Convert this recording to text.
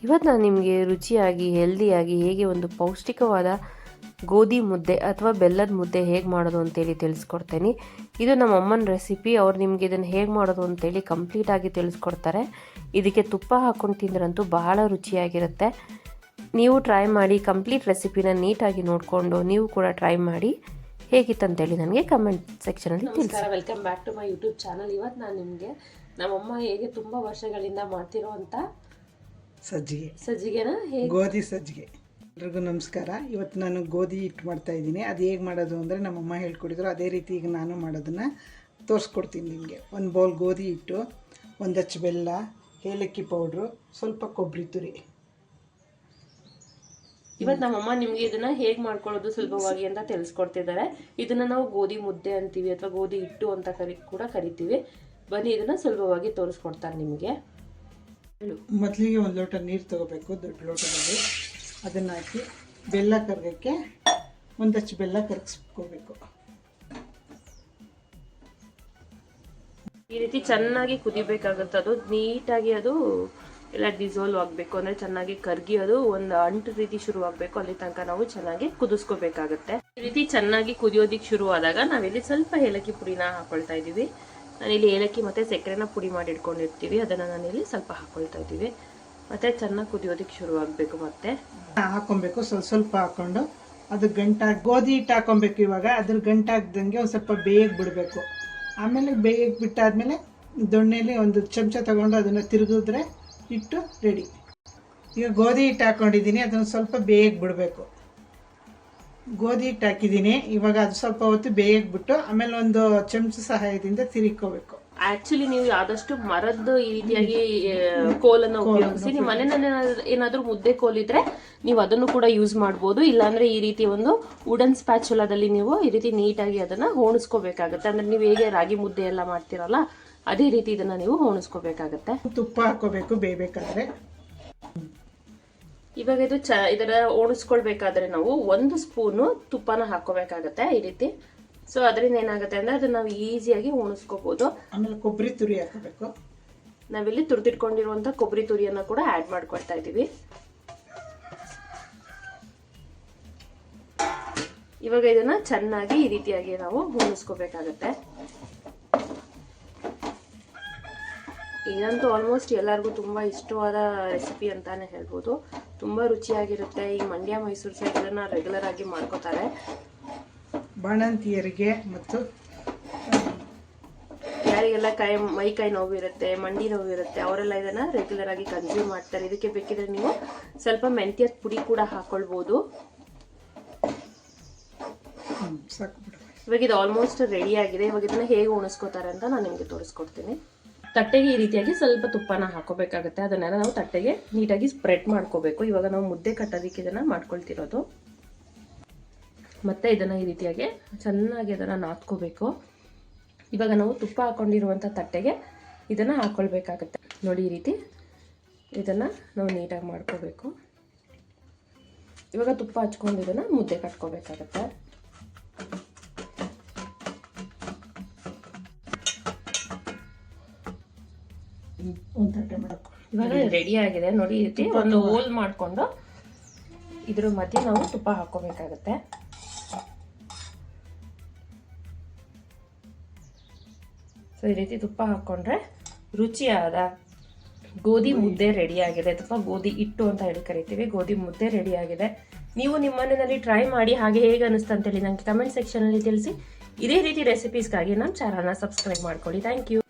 ಇವತ್ತು ನಾನು ನಿಮಗೆ ರುಚಿಯಾಗಿ ಹೆಲ್ದಿಯಾಗಿ ಹೇಗೆ ಒಂದು ಪೌಷ್ಟಿಕವಾದ ಗೋಧಿ ಮುದ್ದೆ ಅಥವಾ ಬೆಲ್ಲದ ಮುದ್ದೆ ಹೇಗೆ ಮಾಡೋದು ಅಂತೇಳಿ ತಿಳಿಸ್ಕೊಡ್ತೇನೆ. ಇದು ನಮ್ಮ ಅಮ್ಮನ ರೆಸಿಪಿ. ಅವ್ರು ನಿಮಗೆ ಇದನ್ನು ಹೇಗೆ ಮಾಡೋದು ಅಂತೇಳಿ ಕಂಪ್ಲೀಟಾಗಿ ತಿಳಿಸ್ಕೊಡ್ತಾರೆ. ಇದಕ್ಕೆ ತುಪ್ಪ ಹಾಕ್ಕೊಂಡು ತಿಂದ್ರಂತೂ ಬಹಳ ರುಚಿಯಾಗಿರುತ್ತೆ. ನೀವು ಟ್ರೈ ಮಾಡಿ, ಕಂಪ್ಲೀಟ್ ರೆಸಿಪಿನ ನೀಟಾಗಿ ನೋಡಿಕೊಂಡು ನೀವು ಕೂಡ ಟ್ರೈ ಮಾಡಿ. ಹೇಗಿತ್ತಂತೇಳಿ ನನಗೆ ಕಮೆಂಟ್ ಸೆಕ್ಷನಲ್ಲಿ ತಿಳಿಸಿ. Welcome back to my YouTube channel. ಇವತ್ತು ನಾನು ನಿಮಗೆ ನಮ್ಮಮ್ಮ ಹೇಗೆ ತುಂಬ ವರ್ಷಗಳಿಂದ ಮಾಡ್ತಿರೋವಂಥ ಸಜ್ಜಿಗೆನ ಗೋಧಿ ಸಜ್ಜಿಗೆ. ಎಲ್ರಿಗೂ ನಮಸ್ಕಾರ. ಇವತ್ತು ನಾನು ಗೋಧಿ ಹಿಟ್ಟು ಮಾಡ್ತಾ ಇದ್ದೀನಿ. ಅದು ಹೇಗೆ ಮಾಡೋದು ಅಂದರೆ ನಮ್ಮಮ್ಮ ಹೇಳ್ಕೊಟ್ಟಿದ್ರು. ಅದೇ ರೀತಿ ಈಗ ನಾನು ಮಾಡೋದನ್ನು ತೋರಿಸ್ಕೊಡ್ತೀನಿ ನಿಮಗೆ. ಒಂದು ಬೌಲ್ ಗೋಧಿ ಹಿಟ್ಟು, ಒಂದು ಅಚ್ಚು ಬೆಲ್ಲ, ಏಲಕ್ಕಿ ಪೌಡ್ರು, ಸ್ವಲ್ಪ ಕೊಬ್ಬರಿ ತುರಿ. ಇವತ್ತು ನಮ್ಮಮ್ಮ ನಿಮಗೆ ಇದನ್ನ ಹೇಗೆ ಮಾಡ್ಕೊಳ್ಳೋದು ಸುಲಭವಾಗಿ ಅಂತ ತಿಳಿಸ್ಕೊಡ್ತಿದ್ದಾರೆ. ಇದನ್ನ ನಾವು ಗೋಧಿ ಮುದ್ದೆ ಅಂತೀವಿ ಅಥವಾ ಗೋಧಿ ಹಿಟ್ಟು ಅಂತ ಕೂಡ ಕರಿತೀವಿ. ಬನ್ನಿ ಇದನ್ನ ಸುಲಭವಾಗಿ ತೋರಿಸ್ಕೊಡ್ತಾರೆ ನಿಮಗೆ. ಮೊದಲಿಗೆ ಒಂದು ಲೋಟ ನೀರು ತಗೋಬೇಕು, ದೊಡ್ಡ ಲೋಟದಲ್ಲಿ. ಅದನ್ನು ಹಾಕಿ ಬೆಲ್ಲ ಕರಗಕ್ಕೆ ಒಂದಷ್ಟು ಬೆಲ್ಲ ಕರಗಿಸ್ಕೋಬೇಕು. ಈ ರೀತಿ ಚೆನ್ನಾಗಿ ಕುದಿಬೇಕಾಗುತ್ತೆ. ಅದು ನೀಟಾಗಿ ಅದು ಎಲ್ಲ ಡಿಸಾಲ್ವ್ ಆಗಬೇಕು, ಅಂದರೆ ಚೆನ್ನಾಗಿ ಕರ್ಗಿ ಅದು ಒಂದು ಅಂಟು ರೀತಿ ಶುರು ಆಗಬೇಕು. ಅಲ್ಲಿ ತನಕ ನಾವು ಚೆನ್ನಾಗಿ ಕುದಿಸ್ಕೋಬೇಕಾಗುತ್ತೆ. ಈ ರೀತಿ ಚೆನ್ನಾಗಿ ಕುದಿಯೋದಿಕ್ಕೆ ಶುರು ಆದಾಗ ನಾವಿಲ್ಲಿ ಸ್ವಲ್ಪ ಏಲಕ್ಕಿ ಪುಡಿನ ಹಾಕೊಳ್ತಾ ಇದ್ದೀವಿ. ನಾನಿಲ್ಲಿ ಏಲಕ್ಕಿ ಮತ್ತು ಸಕ್ಕರೆನ ಪುಡಿ ಮಾಡಿ ಇಟ್ಕೊಂಡಿರ್ತೀವಿ, ಅದನ್ನು ನಾನಿಲ್ಲಿ ಸ್ವಲ್ಪ ಹಾಕೊಳ್ತಾ ಇದ್ದೀವಿ. ಮತ್ತು ಚೆನ್ನಾಗಿ ಕುದಿಯೋದಕ್ಕೆ ಶುರು ಆಗಬೇಕು. ಮತ್ತೆ ಹಾಕೊಬೇಕು, ಸ್ವಲ್ಪ ಹಾಕ್ಕೊಂಡು ಅದು ಗಂಟಾಗಿ ಗೋಧಿ ಹಿಟ್ಟು ಹಾಕೊಬೇಕು. ಇವಾಗ ಅದ್ರ ಗಂಟಾಗ್ದಂಗೆ ಒಂದು ಸ್ವಲ್ಪ ಬೇಯಕ್ಕೆ ಬಿಡಬೇಕು. ಆಮೇಲೆ ಬೇಯಕ್ಕೆ ಬಿಟ್ಟಾದ್ಮೇಲೆ ದೊಣ್ಣೆಲಿ ಒಂದು ಚಮಚ ತಗೊಂಡು ಅದನ್ನು ತಿರುಗಿದ್ರೆ ಹಿಟ್ಟು ರೆಡಿ. ಈಗ ಗೋಧಿ ಹಿಟ್ಟು ಹಾಕ್ಕೊಂಡಿದ್ದೀನಿ, ಅದನ್ನು ಸ್ವಲ್ಪ ಬೇಯಕ್ಕೆ ಬಿಡಬೇಕು. ಗೋಧಿ ಹಿಟ್ಟು ಹಾಕಿದ್ದೀನಿ. ಇವಾಗ ಅದು ಸ್ವಲ್ಪ ಹೊತ್ತು ಬೇಯಕ್ಕೆ ಬಿಟ್ಟು ಆಮೇಲೆ ಒಂದು ಚಮಚ ಸಹಾಯದಿಂದ ತಿರುಗ್ಕೋಬೇಕು. ಆಕ್ಚುಲಿ ನೀವು ಆದಷ್ಟು ಮರದ್ದು ಈ ರೀತಿಯಾಗಿ ಕೋಲನ್ನು ಉಪಯೋಗಿಸಿ, ನಿಮ್ಮ ಮನೆಯಲ್ಲಿ ಏನಾದ್ರೂ ಮುದ್ದೆ ಕೋಲಿದ್ರೆ ನೀವು ಅದನ್ನು ಕೂಡ ಯೂಸ್ ಮಾಡ್ಬೋದು. ಇಲ್ಲಾಂದ್ರೆ ಈ ರೀತಿ ಒಂದು ವುಡನ್ ಸ್ಪ್ಯಾಚುಲಾದಲ್ಲಿ ನೀವು ಈ ರೀತಿ ನೀಟಾಗಿ ಅದನ್ನ ಹೋಣಿಸ್ಕೋಬೇಕಾಗತ್ತೆ. ಅಂದ್ರೆ ನೀವು ಹೇಗೆ ರಾಗಿ ಮುದ್ದೆ ಎಲ್ಲ ಮಾಡ್ತೀರಲ್ಲ, ಅದೇ ರೀತಿ ಇದನ್ನ ನೀವು ಹೋಣಿಸ್ಕೋಬೇಕಾಗತ್ತೆ. ತುಪ್ಪ ಹಾಕೋಬೇಕು ಬೇಯಬೇಕಾದ್ರೆ. ಇವಾಗ ಇದು ಇದರ ಓಣಿಸ್ಕೊಳ್ಬೇಕಾದ್ರೆ ನಾವು 1 ಸ್ಪೂನು ತುಪ್ಪನ ಹಾಕೋಬೇಕಾಗತ್ತೆ ಈ ರೀತಿ. ಸೊ ಅದರಿಂದ ಏನಾಗುತ್ತೆ ಅಂದ್ರೆ ಅದನ್ನ ನಾವು ಈಸಿಯಾಗಿ ಓಣಿಸ್ಕೋಬಹುದು. ಆಮೇಲೆ ಕೊಬ್ಬರಿ ತುರಿ ಹಾಕಬೇಕು. ನಾವಿಲ್ಲಿ ತುರಿದಿಟ್ಕೊಂಡಿರುವಂತ ಕೊಬ್ಬರಿ ತುರಿಯನ್ನ ಕೂಡ ಆಡ್ ಮಾಡ್ಕೊಳ್ತಾ ಇದೀವಿ. ಇವಾಗ ಇದನ್ನ ಚೆನ್ನಾಗಿ ಈ ರೀತಿಯಾಗಿ ನಾವು ಓಣಿಸ್ಕೋಬೇಕಾಗತ್ತೆ. ಇದಂತೂ ಆಲ್ಮೋಸ್ಟ್ ಎಲ್ಲರಿಗೂ ತುಂಬಾ ಇಷ್ಟವಾದ ರೆಸಿಪಿ ಅಂತಾನೆ ಹೇಳ್ಬೋದು. ತುಂಬಾ ರುಚಿಯಾಗಿರುತ್ತೆ. ಈ ಮಂಡ್ಯ ಮೈಸೂರು ಸೈಡ್ ಇದನ್ನ ರೆಗ್ಯುಲರ್ ಆಗಿ ಮಾಡ್ಕೋತಾರೆ. ಬಾಣಂತಿಯರಿಗೆ ಮತ್ತು ಯಾರಿಗೆಲ್ಲ ಮೈ ಕೈ ನೋವು ಇರುತ್ತೆ, ಮಂಡಿ ನೋವು ಇರುತ್ತೆ, ಅವರೆಲ್ಲ ಇದನ್ನ ರೆಗ್ಯುಲರ್ ಆಗಿ ಕನ್ಸ್ಯೂಮ್ ಮಾಡ್ತಾರೆ. ಇದಕ್ಕೆ ಬೇಕಿದ್ರೆ ನೀವು ಸ್ವಲ್ಪ ಮೆಂತ್ಯದ ಪುಡಿ ಕೂಡ ಹಾಕೊಳ್ಬಹುದು. ಇವಾಗ ಇದು ಆಲ್ಮೋಸ್ಟ್ ರೆಡಿ ಆಗಿದೆ. ಇವಾಗ ಇದನ್ನ ಹೇಗೆ ಉಣಿಸ್ಕೋತಾರೆ ಅಂತ ನಾನು ನಿಮ್ಗೆ ತೋರಿಸ್ಕೊಡ್ತೀನಿ. ತಟ್ಟೆಗೆ ಈ ರೀತಿಯಾಗಿ ಸ್ವಲ್ಪ ತುಪ್ಪನ ಹಾಕೋಬೇಕಾಗುತ್ತೆ. ಅದನ್ನೆಲ್ಲ ನಾವು ತಟ್ಟೆಗೆ ನೀಟಾಗಿ ಸ್ಪ್ರೆಡ್ ಮಾಡ್ಕೋಬೇಕು. ಇವಾಗ ನಾವು ಮುದ್ದೆ ಕಟ್ಟೋದಕ್ಕೆ ಇದನ್ನ ಮಾಡ್ಕೊಳ್ತಿರೋದು. ಮತ್ತೆ ಇದನ್ನ ಈ ರೀತಿಯಾಗಿ ಚೆನ್ನಾಗಿ ಅದನ್ನ ನಾದ್ಕೋಬೇಕು. ಇವಾಗ ನಾವು ತುಪ್ಪ ಹಾಕೊಂಡಿರುವಂಥ ತಟ್ಟೆಗೆ ಇದನ್ನ ಹಾಕೊಳ್ಬೇಕಾಗತ್ತೆ. ನೋಡಿ, ಈ ರೀತಿ ಇದನ್ನ ನಾವು ನೀಟಾಗಿ ಮಾಡ್ಕೋಬೇಕು. ಇವಾಗ ತುಪ್ಪ ಹಚ್ಕೊಂಡು ಇದನ್ನ ಮುದ್ದೆ ಕಟ್ಕೋಬೇಕಾಗತ್ತೆ. ಇವಾಗ ರೆಡಿ ಆಗಿದೆ ನೋಡಿ. ಈ ರೀತಿ ಒಂದು ಹೋಲ್ ಮಾಡ್ಕೊಂಡು ಇದ್ರ ಮಧ್ಯೆ ನಾವು ತುಪ್ಪ ಹಾಕೋಬೇಕಾಗತ್ತೆ. ಸೊ ಈ ರೀತಿ ತುಪ್ಪ ಹಾಕೊಂಡ್ರೆ ರುಚಿಯಾದ ಗೋಧಿ ಮುದ್ದೆ ರೆಡಿ ಆಗಿದೆ, ಅಥವಾ ಗೋಧಿ ಹಿಟ್ಟು ಅಂತ ಹೇಳಿ ಕರಿತೀವಿ. ಗೋಧಿ ಮುದ್ದೆ ರೆಡಿ ಆಗಿದೆ. ನೀವು ನಿಮ್ಮ ಮನೆಯಲ್ಲಿ ಟ್ರೈ ಮಾಡಿ ಹಾಗೆ ಹೇಗೆ ಅನಿಸ್ತು ಅಂತೇಳಿ ನನಗೆ ಕಮೆಂಟ್ ಸೆಕ್ಷನ್ ಅಲ್ಲಿ ತಿಳಿಸಿ. ಇದೇ ರೀತಿ ರೆಸಿಪೀಸ್ಗಾಗಿ ನಮ್ಮ ಚಾನಲ್ನ ಸಬ್ಸ್ಕ್ರೈಬ್ ಮಾಡ್ಕೊಳ್ಳಿ. Thank you.